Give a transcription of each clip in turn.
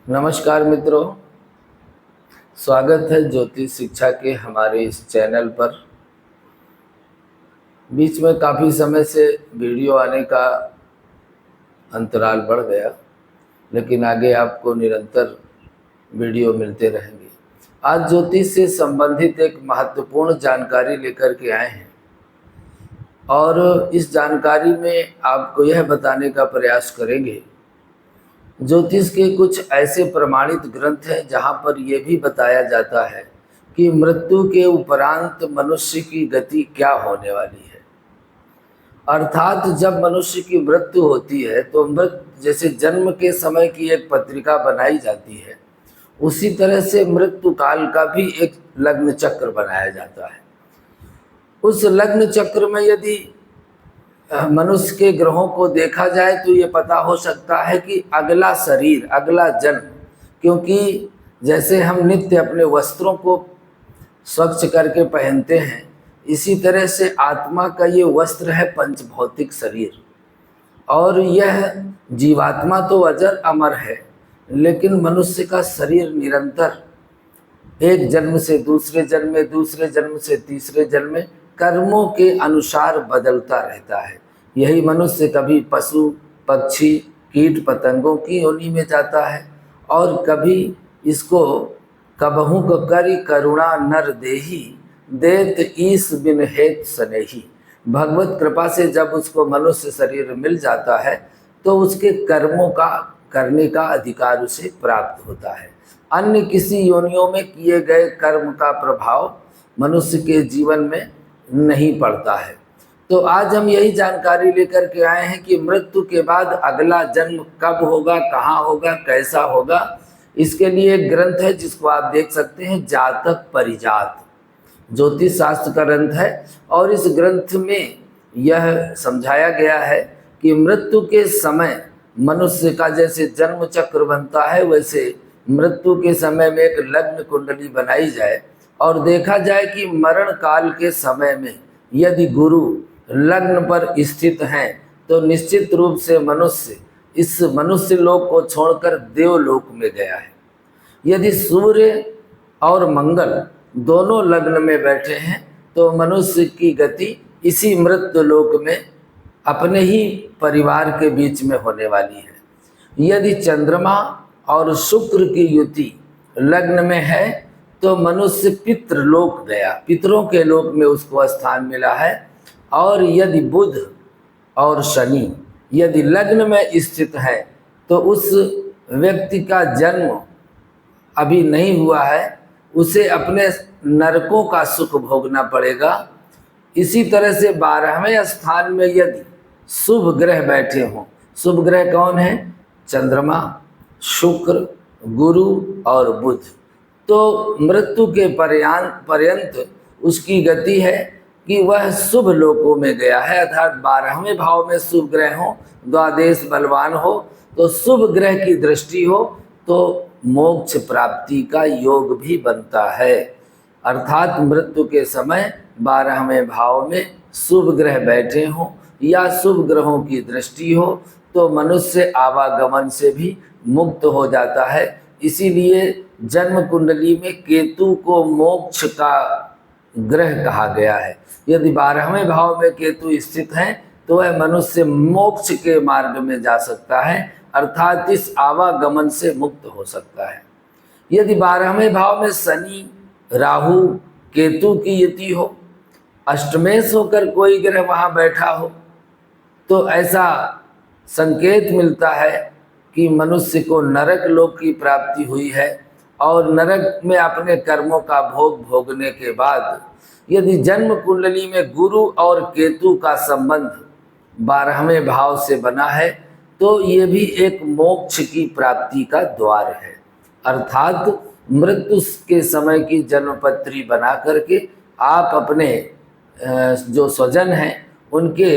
नमस्कार मित्रों, स्वागत है ज्योतिष शिक्षा के हमारे इस चैनल पर। बीच में काफ़ी समय से वीडियो आने का अंतराल बढ़ गया, लेकिन आगे आपको निरंतर वीडियो मिलते रहेंगे। आज ज्योतिष से संबंधित एक महत्वपूर्ण जानकारी लेकर के आए हैं और इस जानकारी में आपको यह बताने का प्रयास करेंगे। ज्योतिष के कुछ ऐसे प्रमाणित ग्रंथ हैं जहाँ पर यह भी बताया जाता है कि मृत्यु के उपरांत मनुष्य की गति क्या होने वाली है। अर्थात जब मनुष्य की मृत्यु होती है तो जैसे जन्म के समय की एक पत्रिका बनाई जाती है, उसी तरह से मृत्यु काल का भी एक लग्न चक्र बनाया जाता है। उस लग्न चक्र में यदि मनुष्य के ग्रहों को देखा जाए तो ये पता हो सकता है कि अगला शरीर, अगला जन्म, क्योंकि जैसे हम नित्य अपने वस्त्रों को स्वच्छ करके पहनते हैं, इसी तरह से आत्मा का ये वस्त्र है पंचभौतिक शरीर। और यह जीवात्मा तो अजर अमर है, लेकिन मनुष्य का शरीर निरंतर एक जन्म से दूसरे जन्म में, दूसरे जन्म से तीसरे जन्म में कर्मों के अनुसार बदलता रहता है। यही मनुष्य कभी पशु पक्षी कीट पतंगों की योनि में जाता है और कभी इसको कबहू को करी करुणा नर देही देत ईस बिन हेत स्नेही। भगवत कृपा से जब उसको मनुष्य शरीर मिल जाता है तो उसके कर्मों का करने का अधिकार उसे प्राप्त होता है। अन्य किसी योनियों में किए गए कर्म का प्रभाव मनुष्य के जीवन में नहीं पड़ता है। तो आज हम यही जानकारी लेकर के आए हैं कि मृत्यु के बाद अगला जन्म कब होगा, कहाँ होगा, कैसा होगा। इसके लिए एक ग्रंथ है जिसको आप देख सकते हैं, जातक परिजात, ज्योतिष शास्त्र का ग्रंथ है। और इस ग्रंथ में यह समझाया गया है कि मृत्यु के समय मनुष्य का जैसे जन्म चक्र बनता है, वैसे मृत्यु के समय में एक लग्न कुंडली बनाई जाए और देखा जाए कि मरण काल के समय में यदि गुरु लग्न पर स्थित हैं तो निश्चित रूप से मनुष्य इस मनुष्य लोक को छोड़कर देवलोक में गया है। यदि सूर्य और मंगल दोनों लग्न में बैठे हैं तो मनुष्य की गति इसी मृत्यु लोक में अपने ही परिवार के बीच में होने वाली है। यदि चंद्रमा और शुक्र की युति लग्न में है तो मनुष्य पितृलोक गया, पितरों के लोक में उसको स्थान मिला है। और यदि बुध और शनि यदि लग्न में स्थित है तो उस व्यक्ति का जन्म अभी नहीं हुआ है, उसे अपने नरकों का सुख भोगना पड़ेगा। इसी तरह से 12वें स्थान में यदि शुभ ग्रह बैठे हों, शुभ ग्रह कौन है? चंद्रमा, शुक्र, गुरु और बुध। तो मृत्यु के पर्यंत उसकी गति है कि वह शुभ लोकों में गया है। अर्थात 12वें भाव में शुभ ग्रह हो, द्वादश बलवान हो, तो शुभ ग्रह की दृष्टि हो तो मोक्ष प्राप्ति का योग भी बनता है। अर्थात मृत्यु के समय 12वें भाव में शुभ ग्रह बैठे हों या शुभ ग्रहों की दृष्टि हो तो मनुष्य आवागमन से भी मुक्त हो जाता है। इसीलिए जन्म कुंडली में केतु को मोक्ष का ग्रह कहा गया है। यदि 12वें भाव में केतु स्थित हैं तो वह मनुष्य मोक्ष के मार्ग में जा सकता है, अर्थात इस आवागमन से मुक्त हो सकता है। यदि 12वें भाव में शनि, राहु, केतु की युति हो, अष्टमेश होकर कोई ग्रह वहाँ बैठा हो, तो ऐसा संकेत मिलता है कि मनुष्य को नरक लोक की प्राप्ति हुई है। और नरक में अपने कर्मों का भोग भोगने के बाद यदि जन्म कुंडली में गुरु और केतु का संबंध 12वें भाव से बना है तो ये भी एक मोक्ष की प्राप्ति का द्वार है। अर्थात मृत्यु के समय की जन्मपत्री बना करके आप अपने जो स्वजन हैं उनके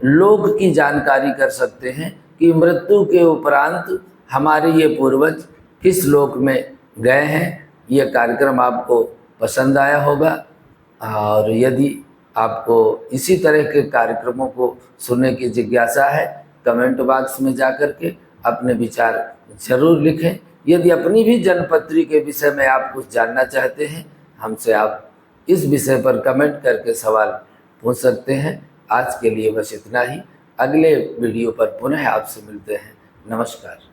लोक की जानकारी कर सकते हैं कि मृत्यु के उपरांत हमारे ये पूर्वज किस लोक में गए हैं। ये कार्यक्रम आपको पसंद आया होगा और यदि आपको इसी तरह के कार्यक्रमों को सुनने की जिज्ञासा है, कमेंट बॉक्स में जाकर के अपने विचार जरूर लिखें। यदि अपनी भी जन्मपत्री के विषय में आप कुछ जानना चाहते हैं, हमसे आप इस विषय पर कमेंट करके सवाल पूछ सकते हैं। आज के लिए बस इतना ही। अगले वीडियो पर पुनः आपसे मिलते हैं। नमस्कार।